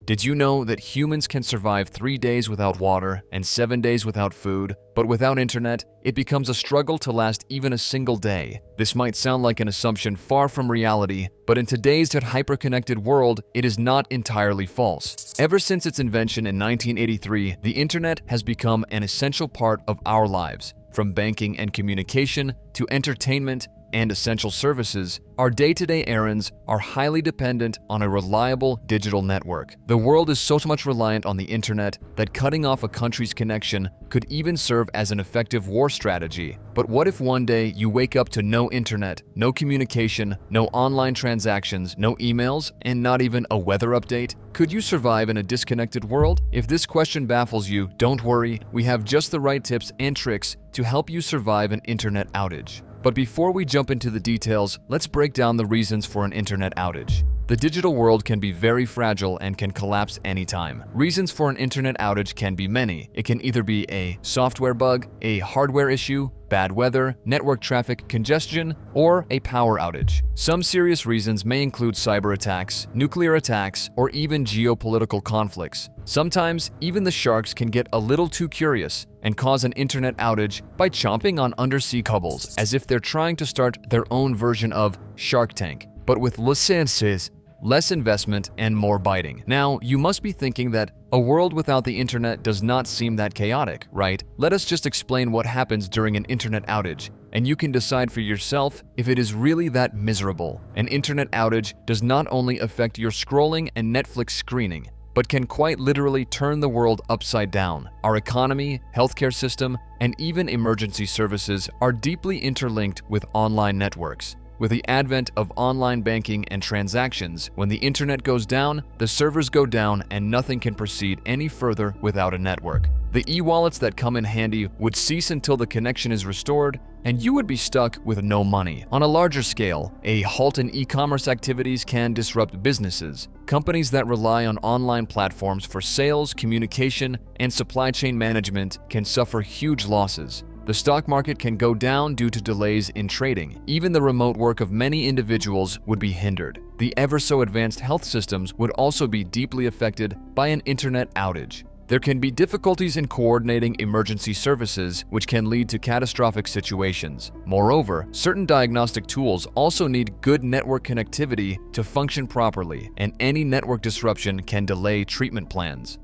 Did you know that humans can survive 3 days without water and 7 days without food, but without internet, it becomes a struggle to last even a single day? This might sound like an assumption far from reality, but in today's hyper-connected world, it is not entirely false. Ever since its invention in 1983, the internet has become an essential part of our lives. From banking and communication to entertainment and essential services, our day-to-day errands are highly dependent on a reliable digital network. The world is so much reliant on the internet that cutting off a country's connection could even serve as an effective war strategy. But what if one day you wake up to no internet, no communication, no online transactions, no emails, and not even a weather update? Could you survive in a disconnected world? If this question baffles you, don't worry, we have just the right tips and tricks to help you survive an internet outage. But before we jump into the details, let's break down the reasons for an internet outage. The digital world can be very fragile and can collapse anytime. Reasons for an internet outage can be many. It can either be a software bug, a hardware issue, bad weather, network traffic congestion, or a power outage. Some serious reasons may include cyber attacks, nuclear attacks, or even geopolitical conflicts. Sometimes, even the sharks can get a little too curious and cause an internet outage by chomping on undersea cables, as if they're trying to start their own version of Shark Tank, but with licenses, less investment, and more biting. Now, you must be thinking that a world without the internet does not seem that chaotic, right? Let us just explain what happens during an internet outage, and you can decide for yourself if it is really that miserable. An internet outage does not only affect your scrolling and Netflix screening, but can quite literally turn the world upside down. Our economy, healthcare system, and even emergency services are deeply interlinked with online networks. With the advent of online banking and transactions, when the internet goes down, the servers go down and nothing can proceed any further without a network. The e-wallets that come in handy would cease until the connection is restored, and you would be stuck with no money. On a larger scale, a halt in e-commerce activities can disrupt businesses. Companies that rely on online platforms for sales, communication, and supply chain management can suffer huge losses. The stock market can go down due to delays in trading. Even the remote work of many individuals would be hindered. The ever-so-advanced health systems would also be deeply affected by an internet outage. There can be difficulties in coordinating emergency services, which can lead to catastrophic situations. Moreover, certain diagnostic tools also need good network connectivity to function properly, and any network disruption can delay treatment plans.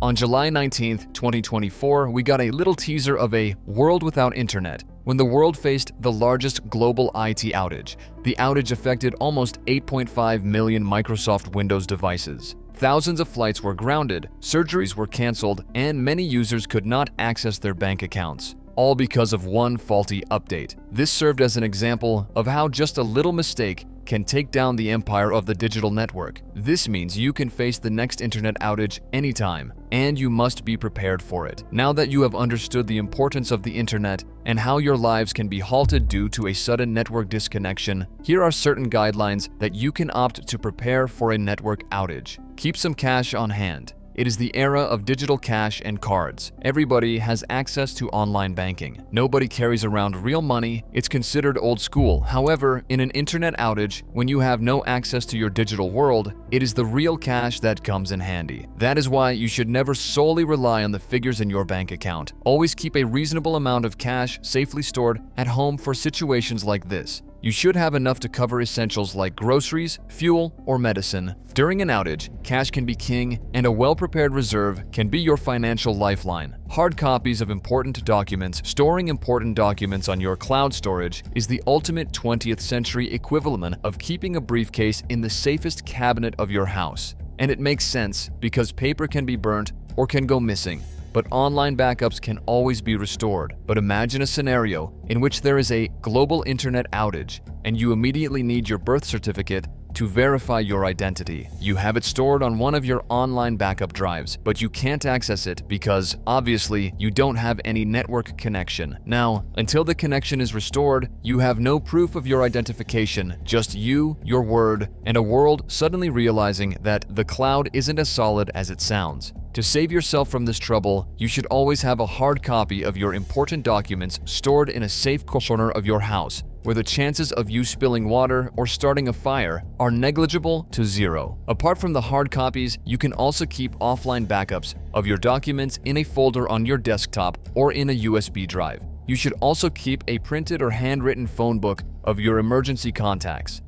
On July 19, 2024, we got a little teaser of a world without internet when the world faced the largest global IT outage. The outage affected almost 8.5 million Microsoft Windows devices. Thousands of flights were grounded, surgeries were canceled, and many users could not access their bank accounts, all because of one faulty update. This served as an example of how just a little mistake can take down the empire of the digital network. This means you can face the next internet outage anytime, and you must be prepared for it. Now that you have understood the importance of the internet and how your lives can be halted due to a sudden network disconnection, here are certain guidelines that you can opt to prepare for a network outage. Keep some cash on hand. It is the era of digital cash and cards. Everybody has access to online banking. Nobody carries around real money. It's considered old school. However, in an internet outage, when you have no access to your digital world, it is the real cash that comes in handy. That is why you should never solely rely on the figures in your bank account. Always keep a reasonable amount of cash safely stored at home for situations like this. You should have enough to cover essentials like groceries, fuel, or medicine. During an outage, cash can be king, and a well-prepared reserve can be your financial lifeline. Hard copies of important documents. Storing important documents on your cloud storage is the ultimate 20th century equivalent of keeping a briefcase in the safest cabinet of your house. And it makes sense because paper can be burnt or can go missing, but online backups can always be restored. But imagine a scenario in which there is a global internet outage and you immediately need your birth certificate to verify your identity. You have it stored on one of your online backup drives, but you can't access it because, obviously, you don't have any network connection. Now, until the connection is restored, you have no proof of your identification, just you, your word, and a world suddenly realizing that the cloud isn't as solid as it sounds. To save yourself from this trouble, you should always have a hard copy of your important documents stored in a safe corner of your house. where the chances of you spilling water or starting a fire are negligible to zero. Apart from the hard copies, you can also keep offline backups of your documents in a folder on your desktop or in a USB drive. You should also keep a printed or handwritten phone book of your emergency contacts.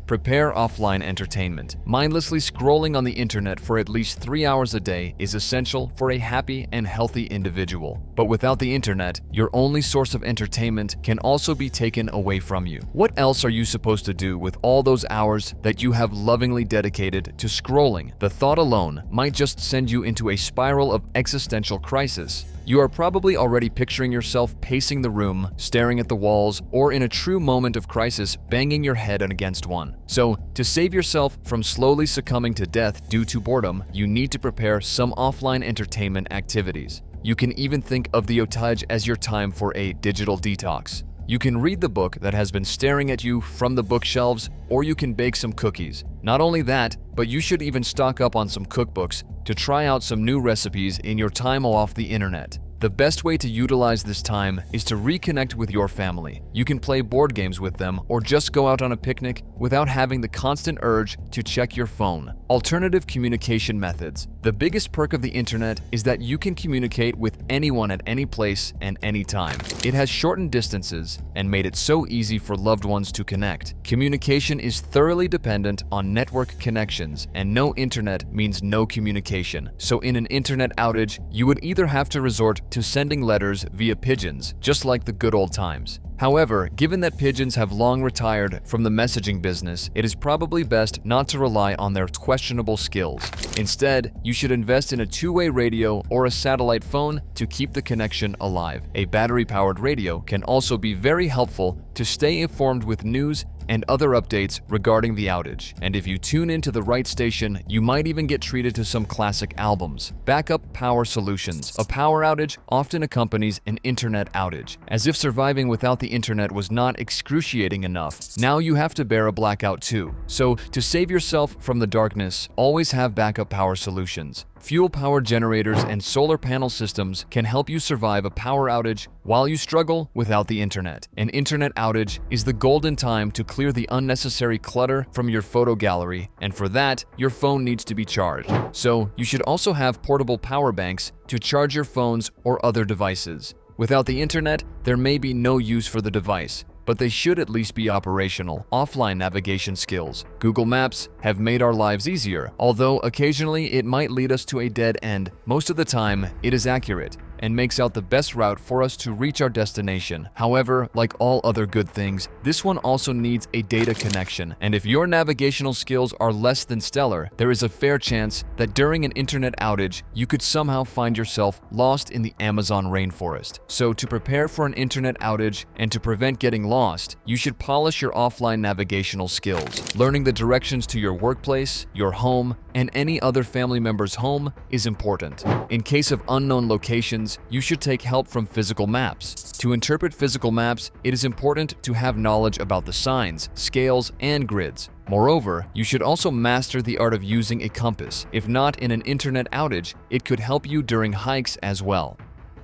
Prepare offline entertainment. Mindlessly scrolling on the internet for at least 3 hours a day is essential for a happy and healthy individual. But without the internet, your only source of entertainment can also be taken away from you. What else are you supposed to do with all those hours that you have lovingly dedicated to scrolling? The thought alone might just send you into a spiral of existential crisis. You are probably already picturing yourself pacing the room, staring at the walls, or in a true moment of crisis, banging your head against one. So, to save yourself from slowly succumbing to death due to boredom, you need to prepare some offline entertainment activities. You can even think of the Outage as your time for a digital detox. You can read the book that has been staring at you from the bookshelves, or you can bake some cookies. Not only that, but you should even stock up on some cookbooks to try out some new recipes in your time off the internet. The best way to utilize this time is to reconnect with your family. You can play board games with them or just go out on a picnic without having the constant urge to check your phone. Alternative communication methods. The biggest perk of the internet is that you can communicate with anyone at any place and any time. It has shortened distances and made it so easy for loved ones to connect. Communication is thoroughly dependent on network connections, and no internet means no communication. So in an internet outage, you would either have to resort to sending letters via pigeons, just like the good old times. However, given that pigeons have long retired from the messaging business, it is probably best not to rely on their questionable skills. Instead, you should invest in a two-way radio or a satellite phone to keep the connection alive. A battery-powered radio can also be very helpful to stay informed with news and other updates regarding the outage. And if you tune into the right station, you might even get treated to some classic albums. Backup power solutions. A power outage often accompanies an internet outage. As if surviving without the internet was not excruciating enough, now you have to bear a blackout too. So, to save yourself from the darkness, always have backup power solutions. Fuel-powered generators and solar panel systems can help you survive a power outage while you struggle without the internet. An internet outage is the golden time to clear the unnecessary clutter from your photo gallery, and for that, your phone needs to be charged. So, you should also have portable power banks to charge your phones or other devices. Without the internet, there may be no use for the device, but they should at least be operational. Offline navigation skills. Google Maps have made our lives easier, although occasionally it might lead us to a dead end. Most of the time, it is accurate and makes out the best route for us to reach our destination. However, like all other good things, this one also needs a data connection. And if your navigational skills are less than stellar, there is a fair chance that during an internet outage, you could somehow find yourself lost in the Amazon rainforest. So to prepare for an internet outage and to prevent getting lost, you should polish your offline navigational skills. Learning the directions to your workplace, your home, and any other family member's home is important. In case of unknown locations, you should take help from physical maps. To interpret physical maps, it is important to have knowledge about the signs, scales, and grids. Moreover, you should also master the art of using a compass. If not in an internet outage, it could help you during hikes as well.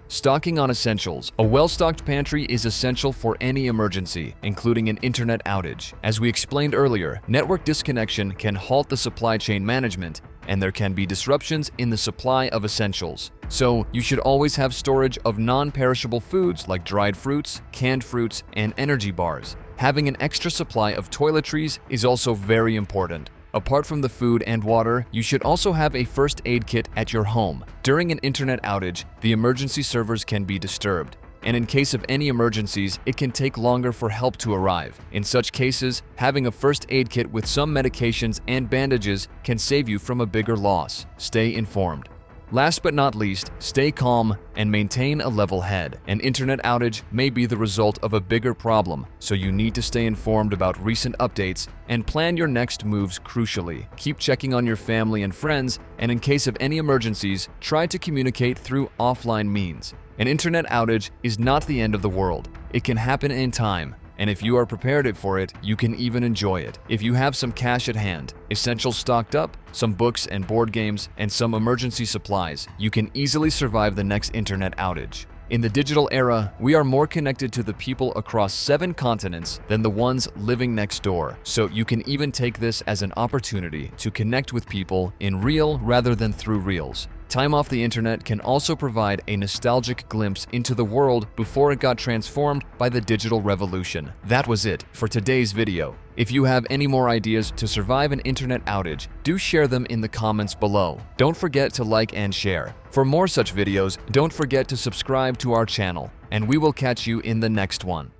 Stocking on essentials. A well-stocked pantry is essential for any emergency, including an internet outage. As we explained earlier, network disconnection can halt the supply chain management, and there can be disruptions in the supply of essentials. So, you should always have storage of non-perishable foods like dried fruits, canned fruits, and energy bars. Having an extra supply of toiletries is also very important. Apart from the food and water, you should also have a first aid kit at your home. During an internet outage, the emergency servers can be disturbed, and in case of any emergencies, it can take longer for help to arrive. In such cases, having a first aid kit with some medications and bandages can save you from a bigger loss. Stay informed. Last but not least, stay calm and maintain a level head. An internet outage may be the result of a bigger problem, so you need to stay informed about recent updates and plan your next moves crucially. Keep checking on your family and friends, and in case of any emergencies, try to communicate through offline means. An internet outage is not the end of the world. It can happen in time, and if you are prepared for it, you can even enjoy it. If you have some cash at hand, essentials stocked up, some books and board games, and some emergency supplies, you can easily survive the next internet outage. In the digital era, we are more connected to the people across 7 continents than the ones living next door. So you can even take this as an opportunity to connect with people in real rather than through reels. Time off the internet can also provide a nostalgic glimpse into the world before it got transformed by the digital revolution. That was it for today's video. If you have any more ideas to survive an internet outage, do share them in the comments below. Don't forget to like and share. For more such videos, don't forget to subscribe to our channel, and we will catch you in the next one.